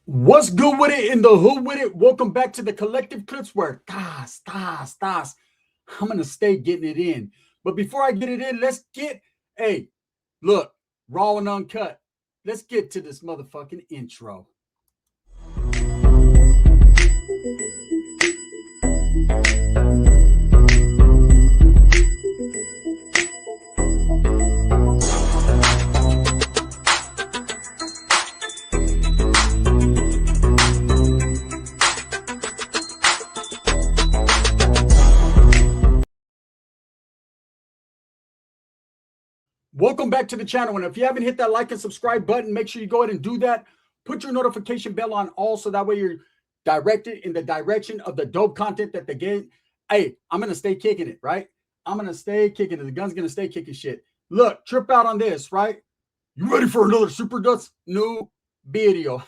What's good with it in the hood with it? Welcome back to the collective clips where I'm gonna stay getting it in. But before I get it in, hey, look, raw and uncut. Let's get to this motherfucking intro. Welcome back to the channel. And if you haven't hit that like and subscribe button, make sure you go ahead and do that. Put your notification bell on all so that way you're directed in the direction of the dope content that they get. Hey, I'm going to stay kicking it, right? I'm going to stay kicking it. The gun's going to stay kicking shit. Look, trip out on this, right? You ready for another Super Dubs new video?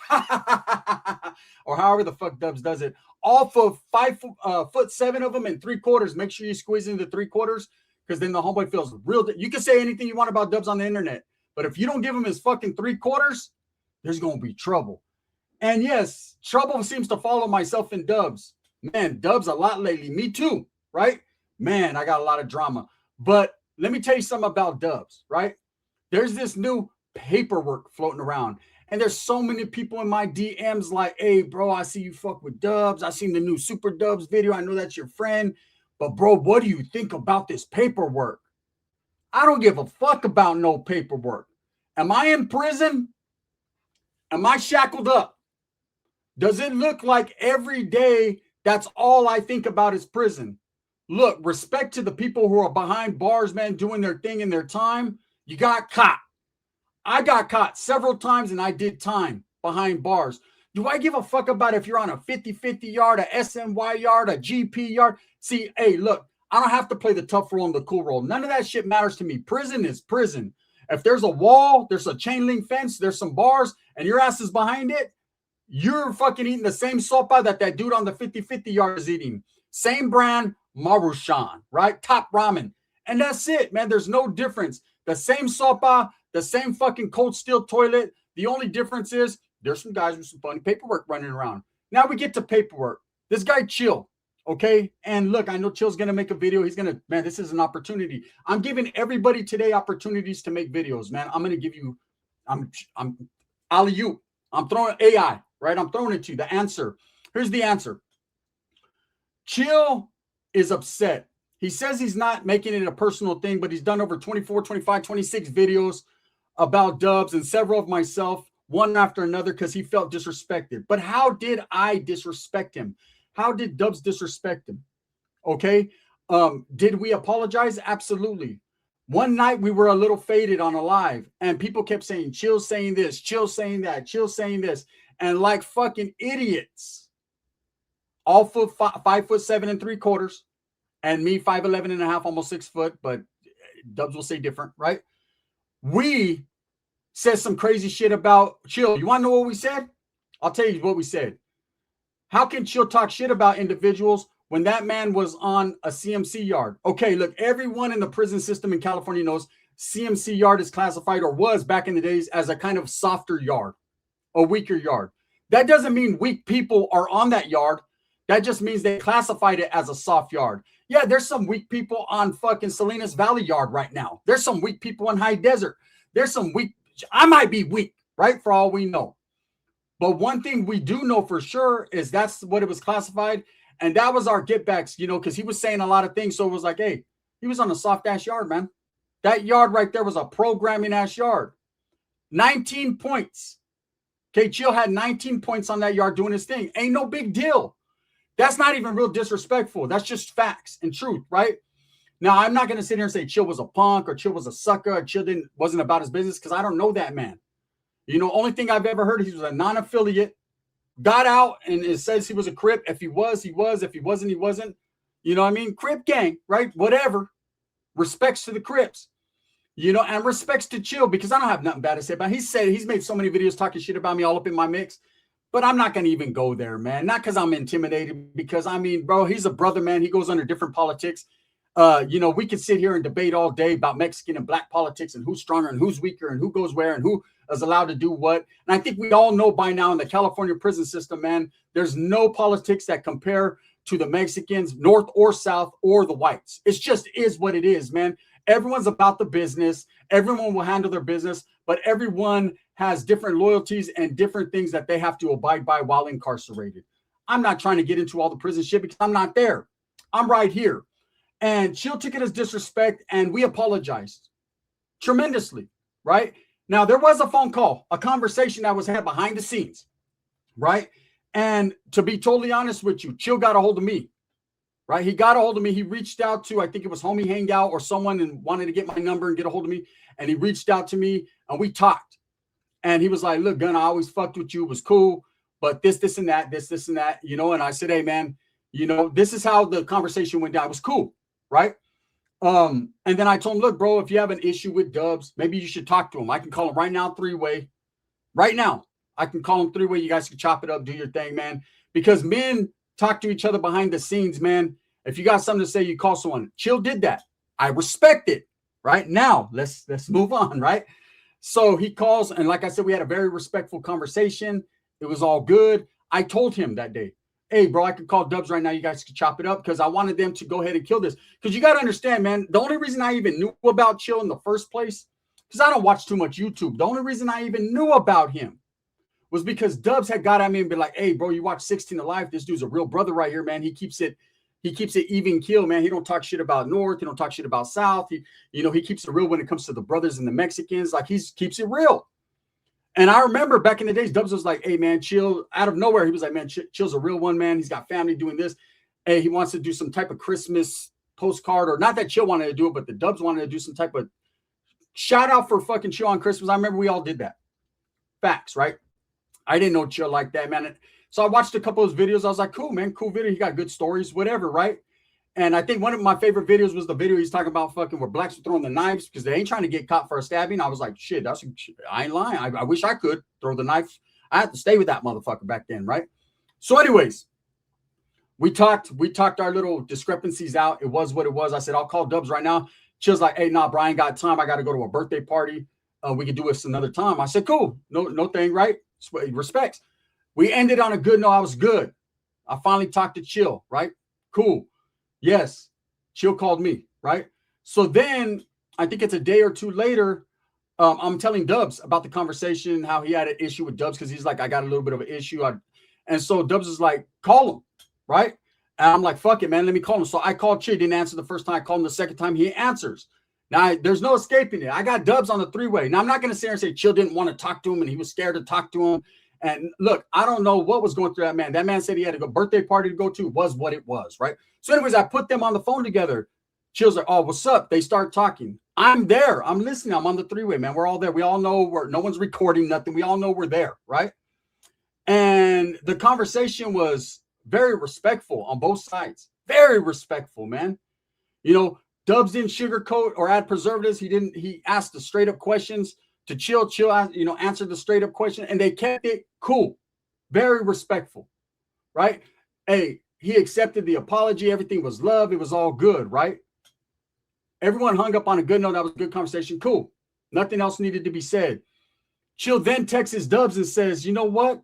Or however the fuck Dubs does it. All for 5'7" of them and 3/4. Make sure you squeeze into 3/4. Because then the homeboy feels real. You can say anything you want about Dubs on the internet, but if you don't give him his fucking 3/4, there's going to be trouble. And yes, trouble seems to follow myself and Dubs. Man, Dubs a lot lately. Me too, right? Man, I got a lot of drama. But let me tell you something about Dubs, right? There's this new paperwork floating around. And there's so many people in my DMs like, hey, bro, I see you fuck with Dubs. I seen the new Super Dubs video. I know that's your friend. But, bro, what do you think about this paperwork? I don't give a fuck about no paperwork. Am I in prison? Am I shackled up? Does it look like every day that's all I think about is prison? Look, respect to the people who are behind bars, man, doing their thing in their time. You got caught. I got caught several times and I did time behind bars. Do I give a fuck about if you're on a 50-50 yard, a SNY yard, a GP yard? See, hey, look, I don't have to play the tough role and the cool role. None of that shit matters to me. Prison is prison. If there's a wall, there's a chain link fence, there's some bars, and your ass is behind it, you're fucking eating the same sopa that dude on the 50-50 yard is eating. Same brand, Marushan, right? Top ramen. And that's it, man. There's no difference. The same sopa, the same fucking cold steel toilet. The only difference is there's some guys with some funny paperwork running around. Now we get to paperwork. This guy, Chill, okay? And look, I know Chill's going to make a video. He's going to, man, this is an opportunity. I'm giving everybody today opportunities to make videos, man. I'm going to give you, I'm alley-oop. I'm throwing AI, right? I'm throwing it to you. The answer. Here's the answer. Chill is upset. He says he's not making it a personal thing, but he's done over 24, 25, 26 videos about Dubs and several of myself, one after another, because he felt disrespected. But how did I disrespect him? How did Dubs disrespect him? Okay. Did we apologize? Absolutely. One night we were a little faded on a live and people kept saying, Chill saying this, Chill saying that, Chill saying this. And like fucking idiots, all 5'7" 3/4, and me 5'11" and a half, almost 6 foot, but Dubs will say different, right? We said some crazy shit about Chill. You want to know what we said? I'll tell you what we said. How can Chill talk shit about individuals when that man was on a CMC yard? Okay, look, everyone in the prison system in California knows CMC yard is classified, or was back in the days, as a kind of softer yard, a weaker yard. That doesn't mean weak people are on that yard. That just means they classified it as a soft yard. Yeah, there's some weak people on fucking Salinas Valley yard right now. There's some weak people in High Desert. There's some weak, I might be weak, right? For all we know. But one thing we do know for sure is that's what it was classified. And that was our get backs, you know, because he was saying a lot of things. So it was like, hey, he was on a soft ass yard, man. That yard right there was a programming ass yard. 19 points. Okay, Chill had 19 points on that yard doing his thing. Ain't no big deal. That's not even real disrespectful. That's just facts and truth, right? Now, I'm not going to sit here and say Chill was a punk or Chill was a sucker or Chill wasn't about his business, because I don't know that man. You know, only thing I've ever heard, he was a non-affiliate, got out, and it says he was a Crip. If he was, he was. If he wasn't, he wasn't. You know what I mean? Crip gang, right? Whatever. Respects to the Crips. You know, and respects to Chill, because I don't have nothing bad to say about him. He said he's made so many videos talking shit about me all up in my mix. But I'm not going to even go there, man. Not because I'm intimidated, because, I mean, bro, he's a brother, man. He goes under different politics. You know, we could sit here and debate all day about Mexican and black politics and who's stronger and who's weaker and who goes where and who is allowed to do what. And I think we all know by now in the California prison system, man, there's no politics that compare to the Mexicans, North or South, or the whites. It just is what it is, man. Everyone's about the business. Everyone will handle their business, but everyone has different loyalties and different things that they have to abide by while incarcerated. I'm not trying to get into all the prison shit because I'm not there. I'm right here. And Chill took it as disrespect, and we apologized tremendously, right? Now, there was a phone call, a conversation that was had behind the scenes, right? And to be totally honest with you, Chill got a hold of me, right? He got a hold of me. He reached out to, I think it was Homie Hangout or someone, and wanted to get my number and get a hold of me. And he reached out to me, and we talked. And he was like, look, Gun, I always fucked with you. It was cool. But this, and that, this, and that, you know. And I said, hey, man, you know, this is how the conversation went down. It was cool, right? And then I told him, look, bro, if you have an issue with Dubs, maybe you should talk to him. I can call him right now, three-way. Right now, I can call him three-way. You guys can chop it up, do your thing, man. Because men talk to each other behind the scenes, man. If you got something to say, you call someone. Chill did that. I respect it. Right now, let's move on, right? So he calls, and like I said, we had a very respectful conversation. It was all good. I told him that day, hey, bro, I could call Dubs right now. You guys could chop it up, because I wanted them to go ahead and kill this. Because you got to understand, man, the only reason I even knew about Chill in the first place, because I don't watch too much YouTube. The only reason I even knew about him was because Dubs had got at me and been like, hey, bro, you watch 16 Alive. This dude's a real brother right here, man. He keeps it even kill, man. He don't talk shit about North. He don't talk shit about South. He keeps it real when it comes to the brothers and the Mexicans. Like, he keeps it real. And I remember back in the days, Dubs was like, hey, man, Chill, out of nowhere. He was like, man, Chill's a real one, man. He's got family doing this. Hey, he wants to do some type of Christmas postcard, or not that Chill wanted to do it, but the Dubs wanted to do some type of shout out for fucking Chill on Christmas. I remember we all did that. Facts, right? I didn't know Chill like that, man. So I watched a couple of his videos. I was like, cool, man, cool video. He got good stories, whatever, right? And I think one of my favorite videos was the video he's talking about fucking where blacks were throwing the knives because they ain't trying to get caught for a stabbing. I was like, shit, I ain't lying. I wish I could throw the knife. I had to stay with that motherfucker back then, right? So anyways, we talked our little discrepancies out. It was what it was. I said, I'll call Dubs right now. Chill's like, hey, nah, Brian, got time. I got to go to a birthday party. We could do this another time. I said, cool. No thing, right? Respects. We ended on a good note. I was good. I finally talked to Chill, right? Cool. Yes. Chill called me, right? So then I think it's a day or two later, I'm telling Dubs about the conversation, how he had an issue with Dubs because he's like, I got a little bit of an issue. And so Dubs is like, call him, right? And I'm like, fuck it, man. Let me call him. So I called Chill. He didn't answer the first time. I called him the second time. He answers. Now, there's no escaping it. I got Dubs on the three-way. Now, I'm not going to sit here and say Chill didn't want to talk to him and he was scared to talk to him. And look, I don't know what was going through that man. That man said he had a birthday party to go to. Was what it was, right? So anyways, I put them on the phone together. Chill's like, oh, what's up? They start talking. I'm there. I'm listening. I'm on the three-way, man. We're all there. We all know no one's recording nothing. We all know we're there, right? And the conversation was very respectful on both sides. Very respectful, man. You know, Dubs didn't sugarcoat or add preservatives. He asked the straight up questions to Chill. Chill, answered the straight up question, and they kept it cool. Very respectful, right? Hey, he accepted the apology. Everything was love. It was all good, right? Everyone hung up on a good note. That was a good conversation. Cool. Nothing else needed to be said. Chill then texts Dubs and says, you know what?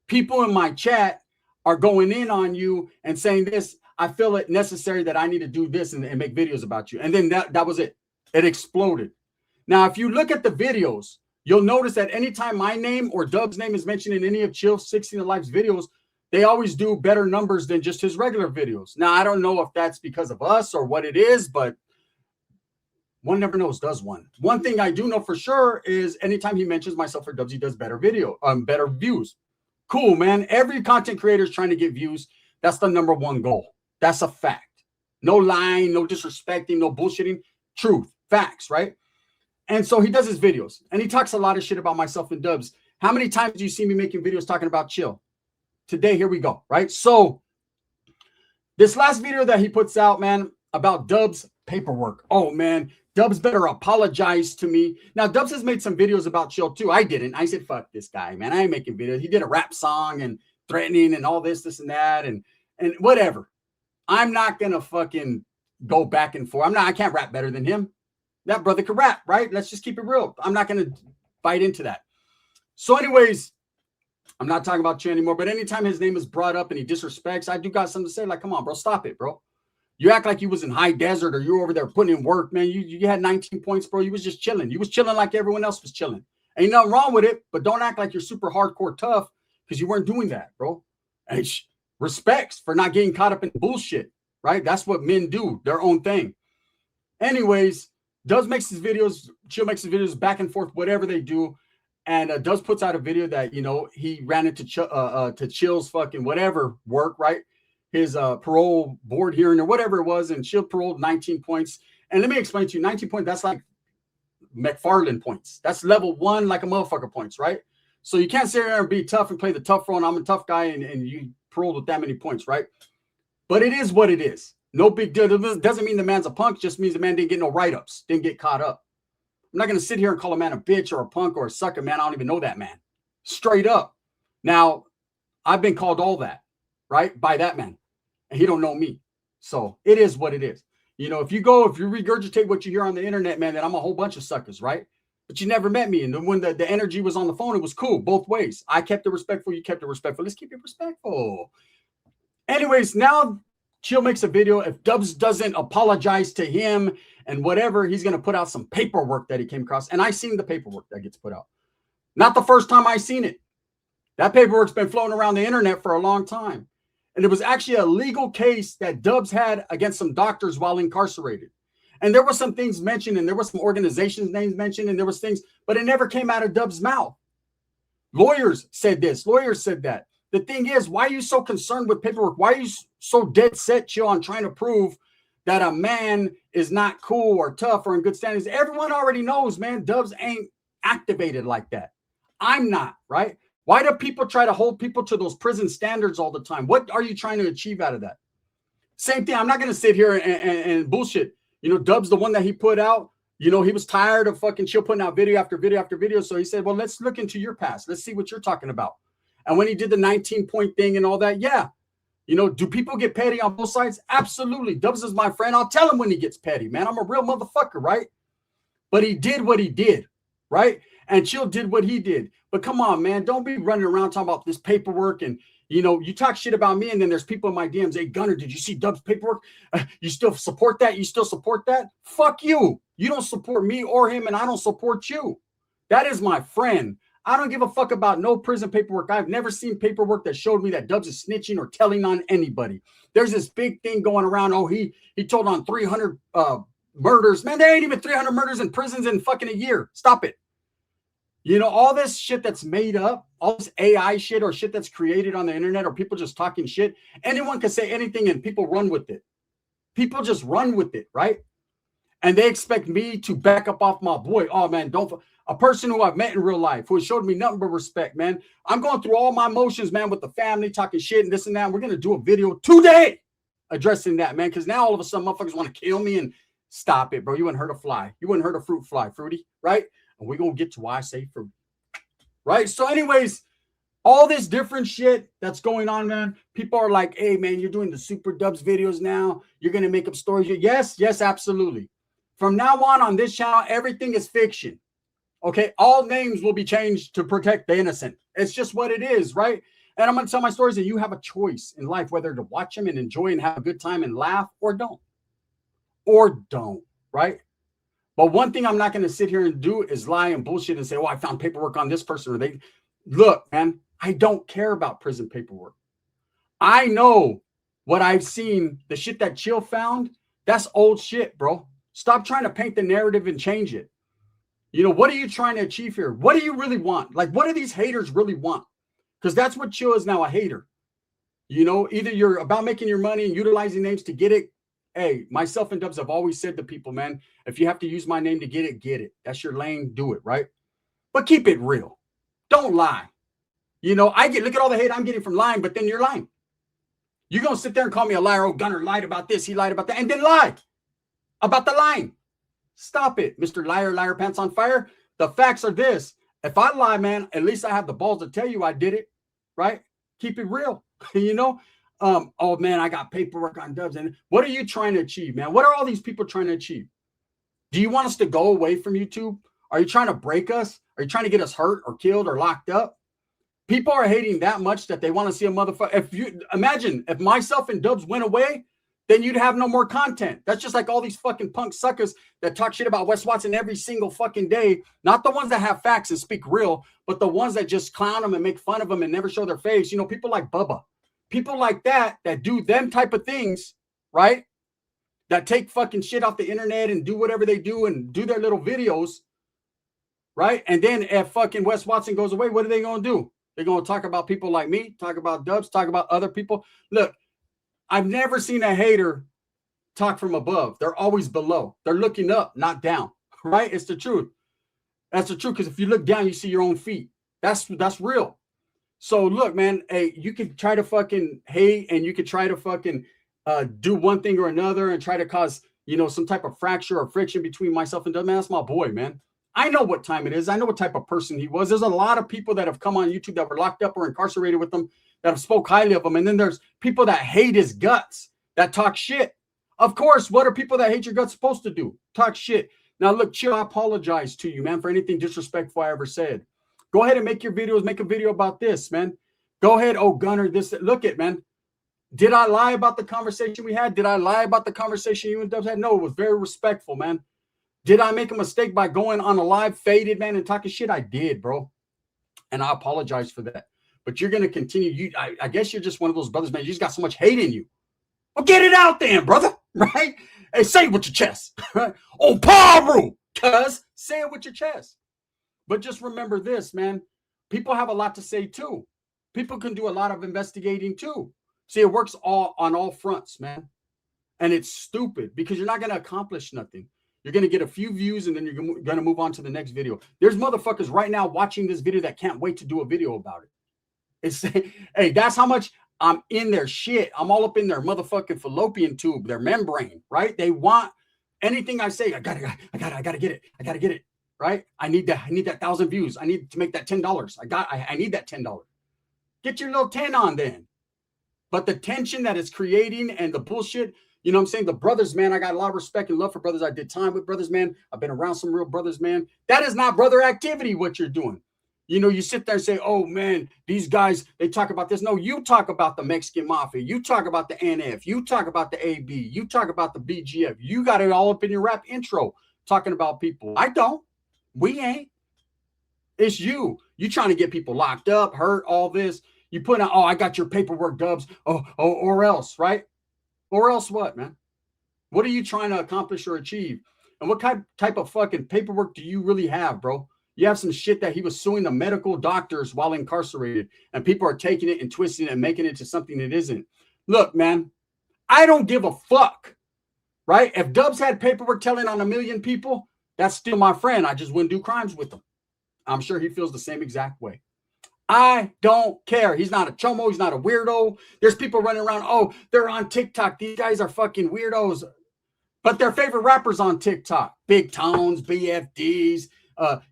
People in my chat are going in on you and saying this. I feel it necessary that I need to do this and make videos about you. And then that was it. It exploded. Now, if you look at the videos, you'll notice that anytime my name or Dub's name is mentioned in any of Chill 16 Alive's videos, they always do better numbers than just his regular videos. Now, I don't know if that's because of us or what it is, but one never knows, does one? One thing I do know for sure is anytime he mentions myself or Dubs, he does better views. Cool, man. Every content creator is trying to get views. That's the number one goal. That's a fact. No lying, no disrespecting, no bullshitting. Truth, facts, right? And so he does his videos, and he talks a lot of shit about myself and Dubs. How many times do you see me making videos talking about Chill? Today, here we go, right? So this last video that he puts out, man, about Dubs' paperwork. Oh, man, Dubs better apologize to me. Now, Dubs has made some videos about Chill, too. I didn't. I said, fuck this guy, man. I ain't making videos. He did a rap song and threatening and all this and that, and whatever. I'm not going to fucking go back and forth. I can't rap better than him. That brother can rap, right? Let's just keep it real. I'm not going to bite into that. So anyways, I'm not talking about Chill anymore, but anytime his name is brought up and he disrespects, I do got something to say. Like, come on, bro, stop it, bro. You act like you was in high desert or you were over there putting in work, man. You had 19 points, bro. You was just chilling. You was chilling like everyone else was chilling. Ain't nothing wrong with it, but don't act like you're super hardcore tough because you weren't doing that, bro. And respects for not getting caught up in bullshit, right? That's what men do, their own thing. Anyways, Dubs makes his videos, Chill makes his videos back and forth, whatever they do. And Dubs puts out a video that, you know, he ran into to Chill's fucking whatever work, right? His parole board hearing or whatever it was, and Chill paroled 19 points. And let me explain to you, 19 points, that's like McFarland points. That's level 1 like a motherfucker points, right? So you can't sit there and be tough and play the tough role, and I'm a tough guy, and you paroled with that many points, right? But it is what it is. No big deal. It doesn't mean the man's a punk, just means the man didn't get no write-ups, didn't get caught up. I'm not going to sit here and call a man a bitch or a punk or a sucker, man. I don't even know that man. Straight up. Now, I've been called all that, right? By that man. And he don't know me. So it is what it is. You know, if you regurgitate what you hear on the internet, man, then I'm a whole bunch of suckers, right? But you never met me. And when the energy was on the phone, it was cool both ways. I kept it respectful. You kept it respectful. Let's keep it respectful. Anyways, now Chill makes a video. If Dubs doesn't apologize to him and whatever, he's going to put out some paperwork that he came across. And I seen the paperwork that gets put out. Not the first time I seen it. That paperwork's been floating around the internet for a long time. And it was actually a legal case that Dubs had against some doctors while incarcerated. And there were some things mentioned, and there were some organizations' names mentioned, and there was things, but it never came out of Dubs' mouth. Lawyers said this. Lawyers said that. The thing is, why are you so concerned with paperwork? Why are you so dead set, Chill, on trying to prove that a man is not cool or tough or in good standings? Everyone already knows, man, Dubs ain't activated like that. I'm not, right? Why do people try to hold people to those prison standards all the time? What are you trying to achieve out of that? Same thing. I'm not going to sit here and bullshit. You know, Dubs, the one that he put out, you know, he was tired of fucking Chill putting out video after video after video. So he said, well, let's look into your past. Let's see what you're talking about. And when he did the 19-point thing and all that, yeah. You know, do people get petty on both sides? Absolutely. Dubs is my friend. I'll tell him when he gets petty, man. I'm a real motherfucker, right? But he did what he did, right? And Chill did what he did. But come on, man. Don't be running around talking about this paperwork and, you know, you talk shit about me and then there's people in my DMs. Hey, Gunner, did you see Dubs' paperwork? You still support that? You still support that? Fuck you. You don't support me or him and I don't support you. That is my friend. I don't give a fuck about no prison paperwork. I've never seen paperwork that showed me that Dubs is snitching or telling on anybody. There's this big thing going around. Oh, he told on 300 murders. Man, there ain't even 300 murders in prisons in fucking a year. Stop it. You know, all this shit that's made up, all this AI shit or shit that's created on the internet or people just talking shit, anyone can say anything and people run with it. People just run with it, right? And they expect me to back up off my boy. Oh, man, a person who I've met in real life, who has showed me nothing but respect, man. I'm going through all my emotions, man, with the family, talking shit and this and that. We're going to do a video today addressing that, man, because now all of a sudden motherfuckers want to kill me and stop it, bro. You wouldn't hurt a fly. You wouldn't hurt a fruit fly, Fruity, right? And we're going to get to why I say fruit, right? So anyways, all this different shit that's going on, man. People are like, hey, man, you're doing the Super Dubs videos now. You're going to make up stories. Yes, absolutely. From now on this channel, everything is fiction. Okay, all names will be changed to protect the innocent. It's just what it is, right? And I'm going to tell my stories that you have a choice in life, whether to watch them and enjoy and have a good time and laugh or don't. Or don't, right? But one thing I'm not going to sit here and do is lie and bullshit and say, oh, I found paperwork on this person. Or they look, man, I don't care about prison paperwork. I know what I've seen, the shit that Chill found, that's old shit, bro. Stop trying to paint the narrative and change it. You know, what are you trying to achieve here? What do you really want? Like, what do these haters really want? Because that's what Chill is now, a hater. You know, either you're about making your money and utilizing names to get it. Hey, myself and Dubs have always said to people, man, if you have to use my name to get it, get it. That's your lane, do it, right? But keep it real. Don't lie. You know, look at all the hate I'm getting from lying, but then you're lying. You're going to sit there and call me a liar. Oh, Gunner lied about this. He lied about that. And then lie about the lying. Stop it, Mr. Liar, pants on fire. The facts are this. If I lie, man, at least I have the balls to tell you I did it, right? Keep it real, you know? Oh, man, I got paperwork on Dubs. And what are you trying to achieve, man? What are all these people trying to achieve? Do you want us to go away from YouTube? Are you trying to break us? Are you trying to get us hurt or killed or locked up? People are hating that much that they want to see a motherfucker. If you imagine if myself and Dubs went away, then you'd have no more content. That's just like all these fucking punk suckers that talk shit about Wes Watson every single fucking day. Not the ones that have facts and speak real, but the ones that just clown them and make fun of them and never show their face. You know, people like Bubba, people like that do them type of things, right? That take fucking shit off the internet and do whatever they do and do their little videos, right? And then if fucking Wes Watson goes away, what are they going to do? They're going to talk about people like me, talk about Dubs, talk about other people. Look, I've never seen a hater talk from above. They're always below. They're looking up, not down, right? It's the truth. That's the truth, because if you look down, you see your own feet. That's real. So look, man, hey, you could try to fucking hate and you could try to fucking do one thing or another and try to cause, you know, some type of fracture or friction between myself and Dubs. Man, that's my boy, man. I know what time it is. I know what type of person he was. There's a lot of people that have come on YouTube that were locked up or incarcerated with them that have spoke highly of him. And then there's people that hate his guts, that talk shit. Of course, what are people that hate your guts supposed to do? Talk shit. Now, look, Chill, I apologize to you, man, for anything disrespectful I ever said. Go ahead and make your videos. Make a video about this, man. Go ahead. Oh, Gunner, this. Look it, man. Did I lie about the conversation we had? Did I lie about the conversation you and Dubs had? No, it was very respectful, man. Did I make a mistake by going on a live faded, man, and talking shit? I did, bro. And I apologize for that. But you're going to continue. I guess you're just one of those brothers, man. You just got so much hate in you. Well, get it out then, brother. Right? Hey, say it with your chest. Right? On Paru, cuz. Say it with your chest. But just remember this, man. People have a lot to say, too. People can do a lot of investigating, too. See, it works on all fronts, man. And it's stupid because you're not going to accomplish nothing. You're going to get a few views and then you're going to move on to the next video. There's motherfuckers right now watching this video that can't wait to do a video about it. It's, hey, that's how much I'm in their shit. I'm all up in their motherfucking fallopian tube, their membrane, right? They want anything I say. I gotta get it. I gotta get it, right? I need that 1,000 views. I need to make that $10. I need that $10. Get your little 10 on then. But the tension that it's creating and the bullshit, you know what I'm saying? The brothers, man, I got a lot of respect and love for brothers. I did time with brothers, man. I've been around some real brothers, man. That is not brother activity, what you're doing. You know, you sit there and say, oh, man, these guys, they talk about this. No, you talk about the Mexican mafia. You talk about the NF. You talk about the AB. You talk about the BGF. You got it all up in your rap intro talking about people. I don't. We ain't. It's you. You trying to get people locked up, hurt, all this. You put out, oh, I got your paperwork, Dubs. Oh, or else, right? Or else what, man? What are you trying to accomplish or achieve? And what type of fucking paperwork do you really have, bro? You have some shit that he was suing the medical doctors while incarcerated, and people are taking it and twisting it and making it to something it isn't. Look, man, I don't give a fuck, right? If Dubs had paperwork telling on 1 million people, that's still my friend. I just wouldn't do crimes with him. I'm sure he feels the same exact way. I don't care. He's not a chomo. He's not a weirdo. There's people running around. Oh, they're on TikTok. These guys are fucking weirdos. But their favorite rappers on TikTok. Big Tones, BFDs.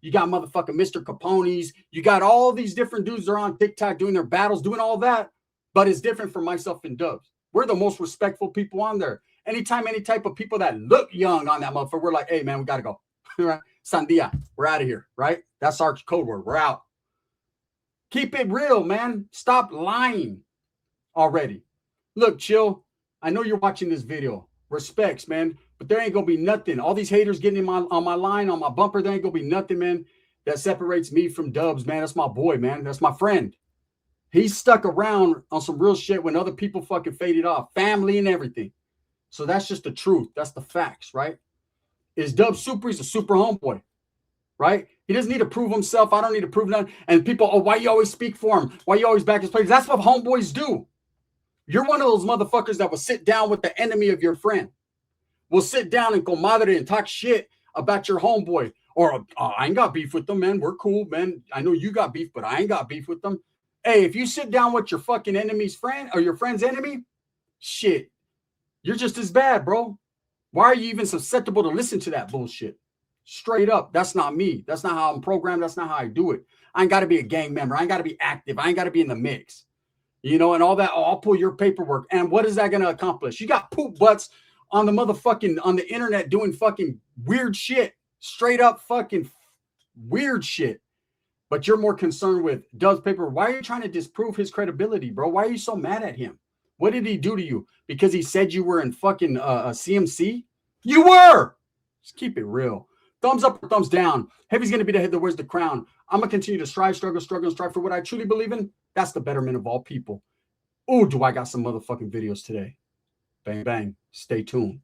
You got motherfucking Mr. Capone's. You got all these different dudes that are on TikTok doing their battles, doing all that. But it's different from myself and Dubs. We're the most respectful people on there. Anytime, any type of people that look young on that motherfucker, we're like, hey, man, we got to go. Right? Sandia, we're out of here, right? That's our code word. We're out. Keep it real, man. Stop lying already. Look, Chill, I know you're watching this video. Respects, man. But there ain't going to be nothing. All these haters getting on my line, on my bumper, there ain't going to be nothing, man, that separates me from Dubs, man. That's my boy, man. That's my friend. He's stuck around on some real shit when other people fucking faded off. Family and everything. So that's just the truth. That's the facts, right? Is Dubs super? He's a super homeboy, right? He doesn't need to prove himself. I don't need to prove nothing. And people, oh, why you always speak for him? Why you always back his players? That's what homeboys do. You're one of those motherfuckers that will sit down with the enemy of your friend. Will sit down and comadre and talk shit about your homeboy. Or, I ain't got beef with them, man. We're cool, man. I know you got beef, but I ain't got beef with them. Hey, if you sit down with your fucking enemy's friend or your friend's enemy, shit, you're just as bad, bro. Why are you even susceptible to listen to that bullshit? Straight up, that's not me. That's not how I'm programmed. That's not how I do it. I ain't got to be a gang member. I ain't got to be active. I ain't got to be in the mix. You know, and all that. Oh, I'll pull your paperwork. And what is that going to accomplish? You got poop butts on the motherfucking, on the internet doing fucking weird shit. Straight up fucking weird shit. But you're more concerned with Doug's paper. Why are you trying to disprove his credibility, bro? Why are you so mad at him? What did he do to you? Because he said you were in fucking a CMC? You were! Just keep it real. Thumbs up or thumbs down. Heavy's going to be the head that wears the crown. I'm going to continue to strive, struggle, and strive for what I truly believe in. That's the betterment of all people. Ooh, do I got some motherfucking videos today. Bang, bang. Stay tuned.